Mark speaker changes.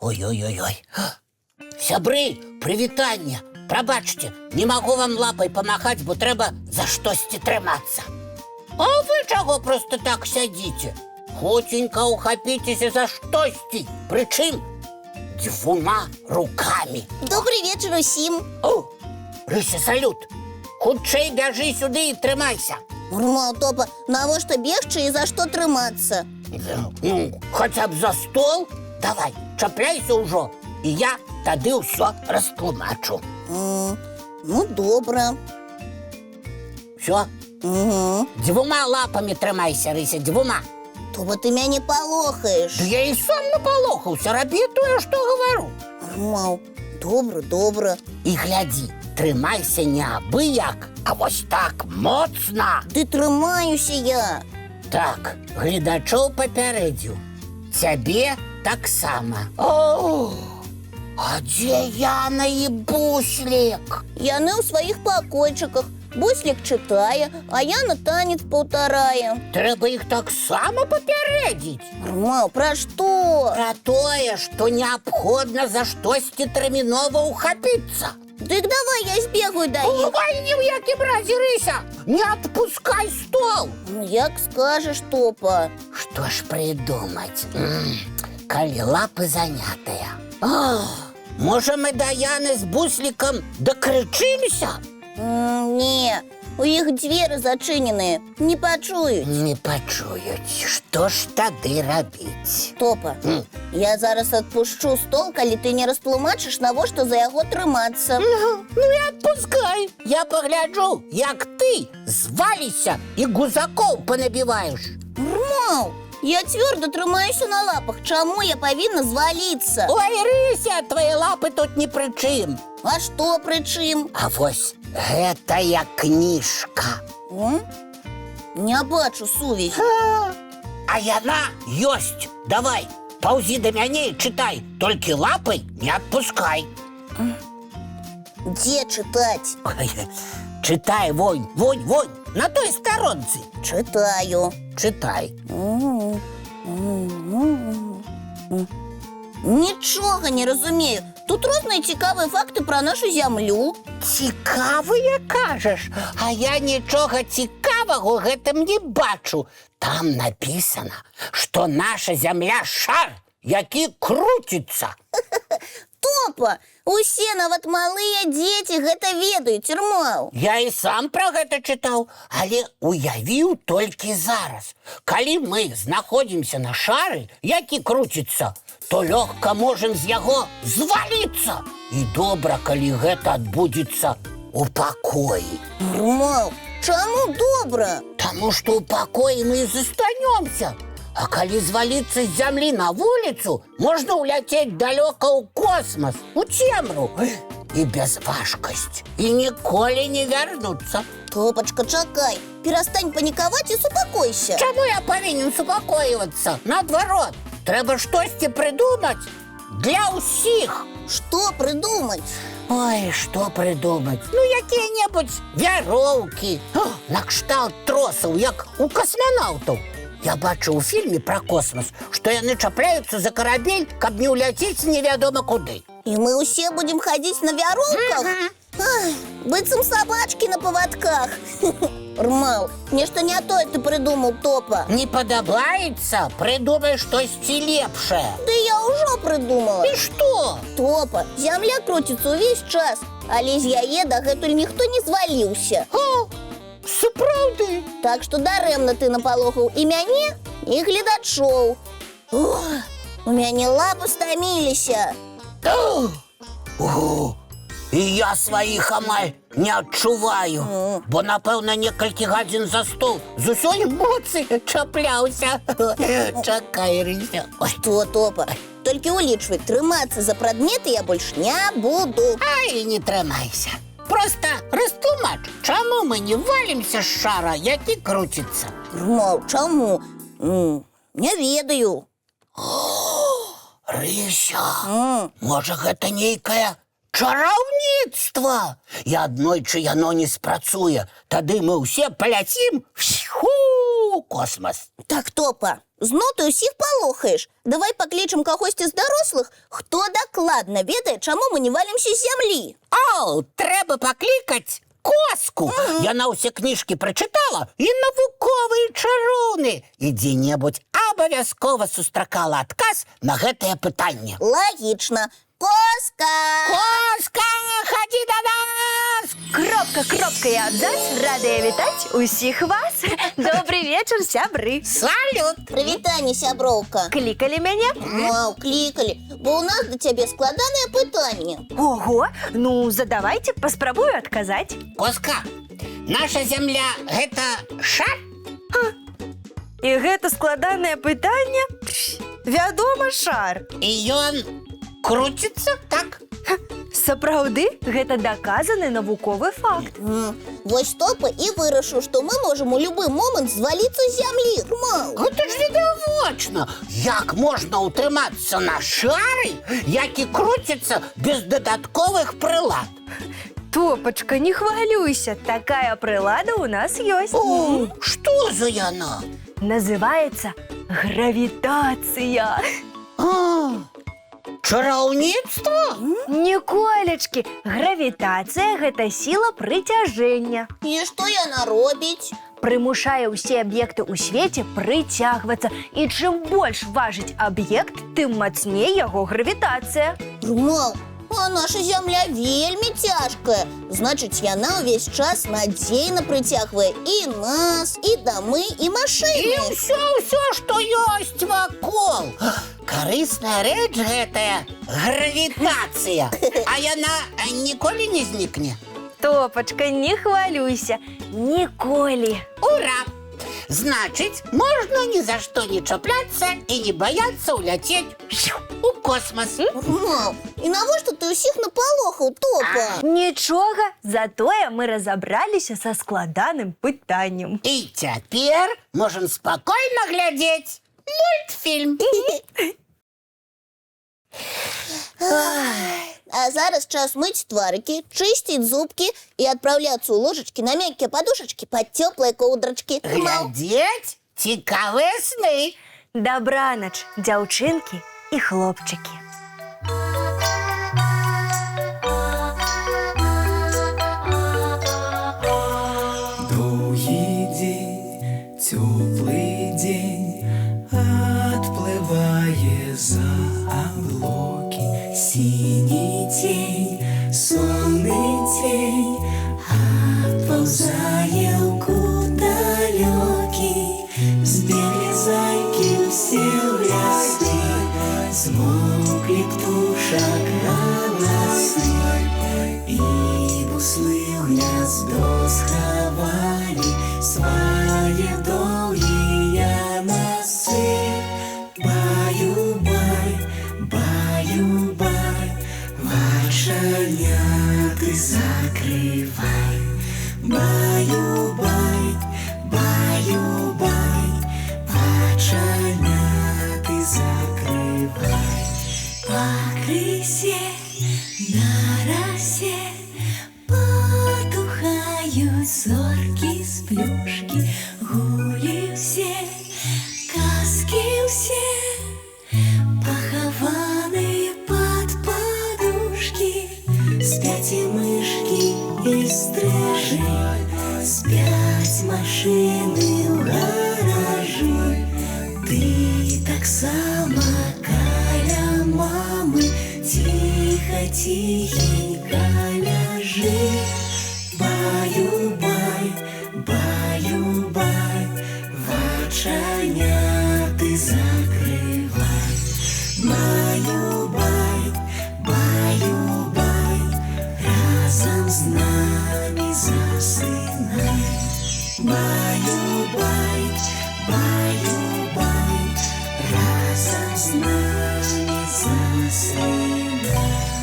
Speaker 1: Ой-ой-ой-ой. Сябры, прывітанне. Прабачце, не магу вам лапай памахаць, бо трэба за штосьці трымацца. А вы чаго проста так сядзіце? Хоценька ухапіцеся за штосьці, прычым двума рукамі.
Speaker 2: Добрый вечер усім.
Speaker 1: О, Рыся, салют. Хутчэй бяжы сюды і трымайся.
Speaker 2: Нормал, Топа, навошта бегчы і за што трымацца?
Speaker 1: Ну, хаця б за стол. Давай, чапляйся ўжо, і я тады ўсё растлумачу.
Speaker 2: Ну, добра.
Speaker 1: Всё? Двума лапамі трымайся, Рыся, двума.
Speaker 2: Топа, ты мяне палохаеш.
Speaker 1: Да я і сам напалохаўся, рабі тое, што гавару.
Speaker 2: Нормал, добра.
Speaker 1: І глядзі, трымайся не абы-як, а вось так моцна.
Speaker 2: Ды трымаюся я.
Speaker 1: Так, гледачоў папярэдзіў. Цябе таксама. О, а дзе Яна і Буслік?
Speaker 2: Яны ў сваіх пакойчыках. Буслік чытае, а Яна танец паўтарае.
Speaker 1: Трэба іх таксама папярэдзіць.
Speaker 2: Нормал, пра што?
Speaker 1: Пра тое, што неабходна за штосьці тэрмінова ўхапіцца.
Speaker 2: Дык давай я збегаю да іх.
Speaker 1: Ой, ні ў якім разе, Рыся, не адпускай стол.
Speaker 2: Ну, як скажаш, Топа.
Speaker 1: Што ж прыдумаць? Калі лапы занятыя. Можа, мы да Яны з Буслікам дакрычымся?
Speaker 2: Не, у іх дзверы зачыненыя, не пачуюць.
Speaker 1: Не пачуюць. Што ж тады рабіць?
Speaker 2: Топа, я зараз адпушчу стол, калі ты не растлумачыш, навошта за яго трымацца.
Speaker 1: Ну і адпускай. Я пагляджу, як ты зваліся і гузакоў панабіваеш.
Speaker 2: Нормал, я цвёрда трымаюся на лапах. Чаму я павінна зваліцца?
Speaker 1: Ой, Рыся, твае лапы тут ні пры чым.
Speaker 2: А што пры чым?
Speaker 1: А вось гэтая кніжка.
Speaker 2: Не бачу сувязь.
Speaker 1: А яна ёсць. Давай, паўзі да мяне і чытай. Толькі лапай не адпускай.
Speaker 2: Дзе чытаць?
Speaker 1: Ой, чытай, вонь, на той старонцы.
Speaker 2: Чытаю.
Speaker 1: Чытай.
Speaker 2: Нічога не разумею. Тут розныя цікавыя факты пра нашу зямлю.
Speaker 1: Цікавыя, кажаш? А я нічога цікавага ў гэтым не бачу. Там напісана, што наша зямля шар, які круціцца.
Speaker 2: Топа, усе, нават малыя дзеці гэта ведаюць, Нормал.
Speaker 1: Я і сам пра гэта чытаў, але уявіў толькі зараз. Калі мы знаходзімся на шары, які круціцца, то лёгка можам з яго зваліцца. І добра, калі гэта адбудзецца ў пакоі.
Speaker 2: Нормал, чаму добра?
Speaker 1: Таму што ў пакоі мы і застанёмся. А калі зваліцца з зямлі на вуліцу, можна ўляцець далёка ў космас, у цемру. І без важкасць. І ніколі не вярнуцца.
Speaker 2: Топачка, чакай, перастань панікаваць і супакойся.
Speaker 1: Чаму я павінен супакойвацца? Наадварот, трэба штосьці прыдумаць для ўсіх.
Speaker 2: Што прыдумаць?
Speaker 1: Ой, што прыдумаць? Ну, якія-небудзь вяроўкі, накшталт тросаў, як у касманаўтаў. Я бачу ў фільме пра космас, што яны чапляюцца за карабель, каб не ўляцець невядома куды.
Speaker 2: І мы ўсе будзем хадзіць на вяроўках? Ай, быццам сабачкі на павадках. Нормал, нешта не тое ты прыдумаў, Топа.
Speaker 1: Не падабаецца? Прыдумай штосьці лепшае.
Speaker 2: Да я ўжо прыдумала.
Speaker 1: І што?
Speaker 2: Топа, зямля круціцца ўвесь час, але з яе дагэтуль ніхто не зваліўся.
Speaker 1: Сапраўды?
Speaker 2: Так што дарэмна ты напалохаў і мяне, і гледачоў. У мяне лапы стаміліся.
Speaker 1: І я сваіх амаль не адчуваю, бо, напэўна, некалькі гадзін за стол з усёй моцы чапляўся. Чакай, Рыся.
Speaker 2: Што, Топа? Толькі ўлічвай, трымацца за прадметы я больш не буду.
Speaker 1: Ай, не трымайся. Просто растлумач, чому ми не валимся з шара, який крутиться?
Speaker 2: Рмал, чому? Не ведаю.
Speaker 1: Рыся, можа, гэта нейкае чараўніцтва? І аднойчы яно не спрацуе, тады мы ўсе паляцім у космас.
Speaker 2: Так, Топа, зноў ты ўсіх палохаеш. Давай паклічам кагосьці з дарослых, хто дакладна ведае, чаму мы не валімся з зямлі.
Speaker 1: Ау, трэба паклікаць Коску. Яна ўсе кніжкі прачытала і навуковыя чароўны. І дзе-небудзь абавязкова сустракала адказ на гэтае пытанне.
Speaker 2: Лагічна. Коска!
Speaker 1: Коска, ходи до нас!
Speaker 3: Кропка и абзац, радая вітаць усіх вас. Добрый вечер, сябры.
Speaker 1: Салют!
Speaker 2: Прывітанне, сяброўка.
Speaker 3: Клікалі мяне?
Speaker 2: Маў, клікалі, бо ў нас да цябе складанае пытанне.
Speaker 3: Ого, ну задавайте, паспрабую адказаць.
Speaker 1: Коска, наша зямля гэта шар?
Speaker 3: І гэта складанае пытанне? Вядома, шар.
Speaker 1: І ён крутится так?
Speaker 3: Сапраўды, гэта даказаны навуковы факт.
Speaker 2: Вось Топа і вырашыў, што мы можам у любы момант зваліцца з зямлі. Рмал.
Speaker 1: Гэта ж відавочна! Як можна ўтрымацца на шары, які круціцца без дадатковых прылад?
Speaker 3: Топачка, не хвалюйся, такая прылада у нас ёсць.
Speaker 1: О, што за яна?
Speaker 3: Называецца гравітацыя.
Speaker 1: Чараўніцтва?
Speaker 3: Ніколечкі, гравітацыя – гэта сіла прыцяжэння.
Speaker 2: І што яна робіць?
Speaker 3: Прымушае ўсе аб'екты ў свеце прыцягвацца. І чым больш важыць аб'ект, тым мацней яго гравітацыя.
Speaker 2: Рмал, а наша зямля вельмі цяжкая. Значыць, яна ўвесь час надзейна прыцягвае і нас, і дамы, і машыны.
Speaker 1: І ўсё, што ёсць вакол. Карысная рэч гэтая гравітацыя. А яна ніколі не знікне?
Speaker 3: Топачка, не хвалюйся, ніколі.
Speaker 1: Ура! Значыць, можна ні за што не чапляцца і не баяцца ўляцець у космас.
Speaker 2: Рмал, і навошта ты ўсіх напалохаў, Топа?
Speaker 3: Нічога, затое мы разабраліся са складаным пытаннем.
Speaker 1: І цяпер можам спакойна глядзець мультфільм.
Speaker 2: А зараз час мыць тварыкі, чысціць зубкі і адпраўляцца ў ложачкі на мяккія падушачкі пад цёплыя коўдрачкі.
Speaker 1: Глядзець цікавыя сны.
Speaker 3: Дабранач, дзяўчынкі і хлопчыкі.
Speaker 4: Доўгі дзень, цёплы дзень, адплывае за аблокі. Сіні тень, сонны тень, адпаўзае ў кут далёкі. Збеглі зайкі ўсе ў лясы, змоўклі птушак галасы, і буслы ў гняздо схавалі свае доўгія носы. Баю-бай, баю-бай, вачаняты закрывай. Баю-бай, баю-бай, вачаняты закрывай. Пакрысе, на расе потухаюць зоркі з плюшкі. Гулі ўсе, казкі ўсе, пахаваны пад падушкі. Спяць і мышкі, і стрыжы, спяць машыны ў гаражы. Ты таксама каля мамы ціха-ціхенька ляжы. Баю-бай, баю-бай, вачаняты закрывай. Баю-бай, баю-бай, разам з намі засынай. Баю-бай, баю-бай, разам з намі засынай.